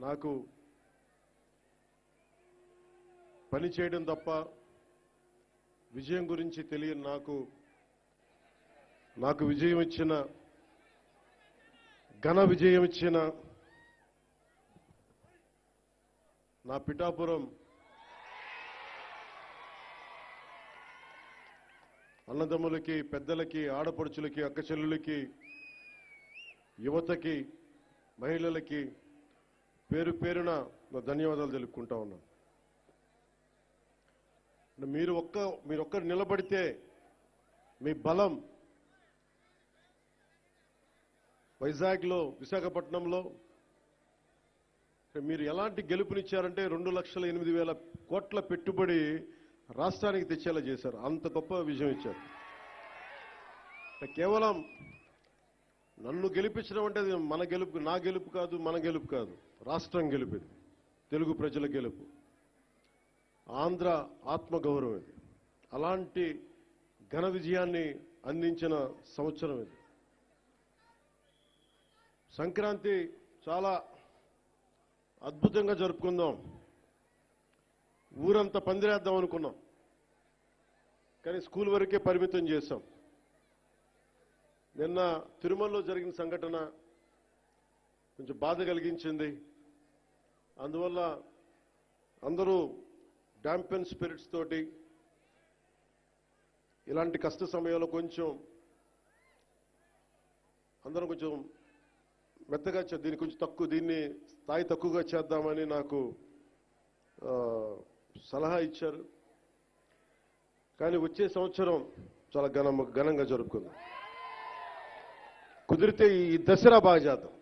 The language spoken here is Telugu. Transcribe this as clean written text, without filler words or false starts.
నాకు పని చేయడం తప్ప విజయం గురించి తెలియని నాకు విజయం ఇచ్చిన ఘన విజయం ఇచ్చిన నా పిఠాపురం అన్నదమ్ములకి, పెద్దలకి, ఆడపడుచులకి, అక్కచెల్లులకి, యువతకి, మహిళలకి పేరు పేరున నా ధన్యవాదాలు తెలుపుకుంటా ఉన్నాను. మీరు ఒక్కరు నిలబడితే మీ బలం వైజాగ్లో, విశాఖపట్నంలో మీరు ఎలాంటి గెలుపునిచ్చారంటే 2,08,000 కోట్ల పెట్టుబడి రాష్ట్రానికి తెచ్చేలా చేశారు. అంత గొప్ప విజయం ఇచ్చారు. కేవలం నన్ను గెలిపించడం అంటే అది మన గెలుపు, నా గెలుపు కాదు, మన గెలుపు కాదు, రాష్ట్రం గెలుపు, ఇది తెలుగు ప్రజల గెలుపు, ఆంధ్ర ఆత్మగౌరవం ఇది. అలాంటి ఘన విజయాన్ని అందించిన సంవత్సరం ఇది. సంక్రాంతి చాలా అద్భుతంగా జరుపుకుందాం, ఊరంతా పందిరేద్దాం అనుకున్నాం, కానీ స్కూల్ వరకే పరిమితం చేశాం. నిన్న తిరుమలలో జరిగిన సంఘటన కొంచెం బాధ కలిగించింది. అందువల్ల అందరూ డాంపెన్ స్పిరిట్స్ తోటి ఇలాంటి కష్ట సమయంలో అందరం కొంచెం మెత్తగా దీన్ని కొంచెం దీన్ని స్థాయి తక్కువగా చేద్దామని నాకు సలహా ఇచ్చారు. కానీ వచ్చే సంవత్సరం చాలా ఘనంగా జరుపుకుందాం. కుదిరితే ఈ దసరా బాగా చేద్దాం.